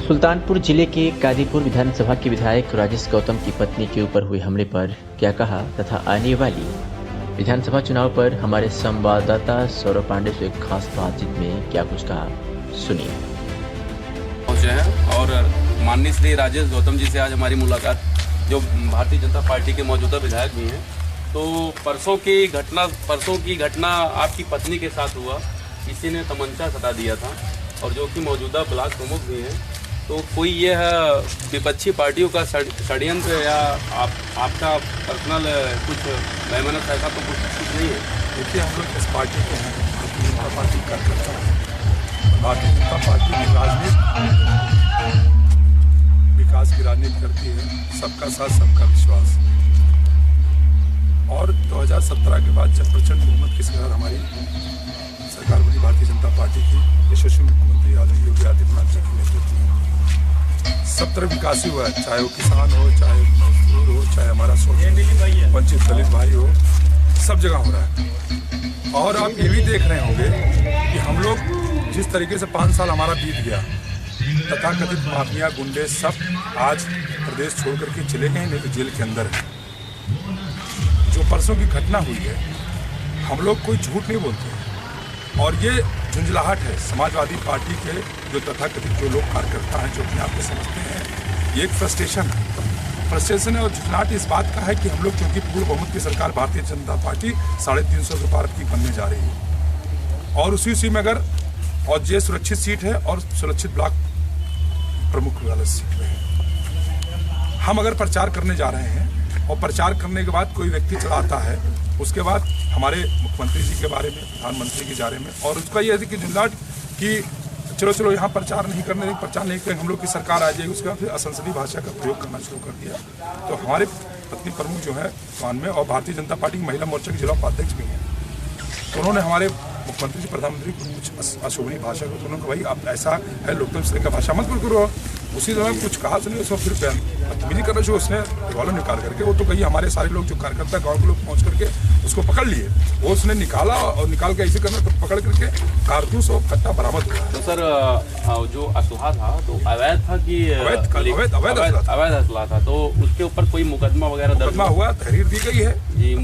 सुल्तानपुर जिले के कादीपुर विधानसभा के विधायक राजेश गौतम की पत्नी के ऊपर हुए हमले पर क्या कहा तथा आने वाली विधानसभा चुनाव पर हमारे संवाददाता सौरभ पांडे से एक खास बातचीत में क्या कुछ कहा, सुनिए। पहुंचे हैं और माननीय श्री राजेश गौतम जी से आज हमारी मुलाकात, जो भारतीय जनता पार्टी के मौजूदा विधायक भी हैं। तो परसों की घटना आपकी पत्नी के साथ हुआ, किसी ने तमंचा सटा दिया था और जो कि मौजूदा ब्लॉक प्रमुख भी हैं। तो कोई यह विपक्षी पार्टियों का षड्यंत्र या आपका पर्सनल कुछ बेमनस ऐसा तो कुछ नहीं है? देखिए, हम लोग इस पार्टी के हैं, भारतीय जनता पार्टी कार्यकर्ता हैं। भारतीय जनता पार्टी की राजनीति विकास की राजनीति करती है, सबका साथ सबका विश्वास। और 2017 के बाद जब प्रचंड बहुमत के साथ हमारी सरकार बनी भारतीय जनता पार्टी की, यशस्वी मुख्यमंत्री आदरणीय योगी आदित्यनाथ जी के नेतृत्व में सब तरफ विकास ही हुआ है। चाहे वो किसान हो, चाहे मजदूर हो, चाहे हमारा वंचित दलित भाई हो, सब जगह हो रहा है। और आप ये भी देख रहे होंगे कि हम लोग जिस तरीके से 5 साल हमारा बीत गया, तथाकथित माफिया गुंडे सब आज प्रदेश छोड़ करके चले गए, नहीं तो जेल के अंदर है। जो परसों की घटना हुई है, हम लोग कोई झूठ नहीं बोलते हैं। और ये झुंझलाहट है समाजवादी पार्टी के जो तथाकथित जो लोग कार्यकर्ता हैं, जो अपने आप को समझते हैं। ये एक फ्रस्ट्रेशन है और झुंझलाहट इस बात का है कि हम लोग क्योंकि पूर्ण बहुमत की सरकार भारतीय जनता पार्टी 350 के पार की बनने जा रही है। और उसी में अगर और ये सुरक्षित सीट है और सुरक्षित ब्लॉक प्रमुख वाला सीट है। हम अगर प्रचार करने जा रहे हैं और प्रचार करने के बाद कोई व्यक्ति चलाता है, उसके बाद हमारे मुख्यमंत्री जी के बारे में, प्रधानमंत्री के बारे में, और उसका ये है कि झुंझलाहट कि चलो यहाँ प्रचार नहीं करेंगे, हम लोग की सरकार आ जाएगी, उसके बाद फिर असंसदीय भाषा का प्रयोग करना शुरू कर दिया। तो हमारे पत्नी प्रमुख जो है कान में, और भारतीय जनता पार्टी की महिला मोर्चा के जिला उपाध्यक्ष भी हैं, तो उन्होंने हमारे मुख्यमंत्री जी, प्रधानमंत्री को कुछ अशोभनीय भाषा को, तो उन्होंने भाई आप ऐसा है लोकतंत्र का भाषा मत करो। उसी तरह कुछ कहा सुनिए, उसमें फिर बदतमीजी करना शुरू, उसने रिवॉल्वर निकाल करके, वो तो कहीं हमारे सारे लोग जो कार्यकर्ता गांव के लोग पहुंच करके उसको पकड़ लिए, वो उसने निकाला और निकाल के ऐसे करना, तो पकड़ करके कारतूस और कट्टा बरामद हुआ। तो सर जो असलहा था तो अवैध था कि अवैध असलहा था, तो उसके ऊपर कोई मुकदमा वगैरह दर्ज हुआ, तहरीर दी गई है जी,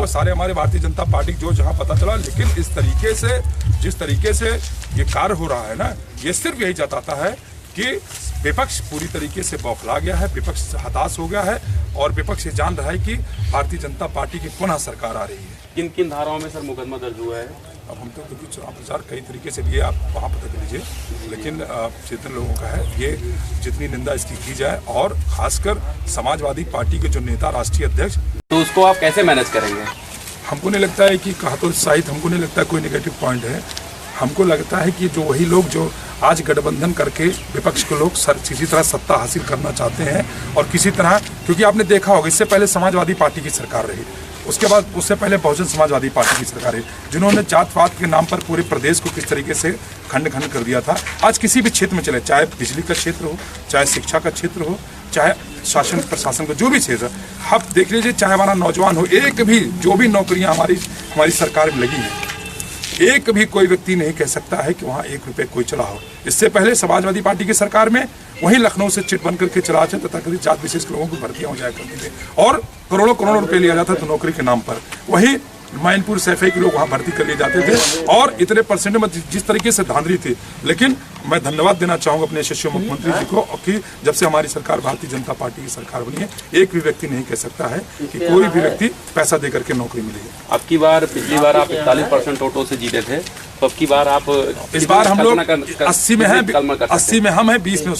सारे हमारे भारतीय जनता पार्टी जो जहाँ पता चला। लेकिन इस तरीके से जिस तरीके से ये कार्य हो रहा है ना, ये सिर्फ यही जताता है कि विपक्ष पूरी तरीके से बौखला गया है, विपक्ष हताश हो गया है और विपक्ष ये जान रहा है कि भारतीय जनता पार्टी की पुनः सरकार आ रही है। किन किन धाराओं में सर मुकदमा दर्ज हुआ है? अब हम तो क्योंकि चुनाव प्रचार कई तरीके से लिए, आप वहाँ पता कर लीजिए, लेकिन जितने लोगों का है, ये जितनी निंदा इसकी की जाए, और खासकर समाजवादी पार्टी के जो नेता, राष्ट्रीय अध्यक्ष, तो उसको आप कैसे मैनेज करेंगे? हमको नहीं लगता है कि कहा तो साहित्य, हमको नहीं लगता कोई नेगेटिव पॉइंट है। हमको लगता है कि जो वही लोग जो आज गठबंधन करके विपक्ष के लोग किसी तरह सत्ता हासिल करना चाहते हैं, और किसी तरह, क्योंकि आपने देखा होगा इससे पहले समाजवादी पार्टी की सरकार रही, उसके बाद उससे पहले बहुजन समाजवादी पार्टी की सरकार रही, जिन्होंने जात पात के नाम पर पूरे प्रदेश को किस तरीके से खंड खंड कर दिया था। आज किसी भी क्षेत्र में चले, चाहे बिजली का क्षेत्र हो, चाहे शिक्षा का क्षेत्र हो, चाहे शासन प्रशासन का जो भी क्षेत्र, आप देख लीजिए, चाहे हमारा नौजवान हो, एक भी जो भी नौकरियां हमारी सरकार में लगी हैं, एक भी कोई व्यक्ति नहीं कह सकता है कि वहाँ 1 रुपये कोई चला हो। इससे पहले समाजवादी पार्टी की सरकार में वहीं लखनऊ से चिट बन करके चला तथा कभी जात विशेष के लोगों को भर्तियां हो जाया करती थी और करोड़ों रुपए लिया जाता था नौकरी के नाम पर। वहीं मैनपुर सैफे के लोग वहाँ भर्ती कर लिए जाते थे और इतने परसेंट में जिस तरीके से धांधली थी। लेकिन मैं धन्यवाद देना चाहूँगा अपने यशस्वी मुख्यमंत्री जी को कि जब से हमारी सरकार भारतीय जनता पार्टी की सरकार बनी है, एक भी व्यक्ति नहीं कह सकता है कि कोई भी व्यक्ति पैसा दे करके नौकरी मिली है। पिछली बार आप 41% वोटों से जीते थे, तो अब की बार आप, इस बार हम लोग 80 में हैं, 80 में हम हैं, 20 में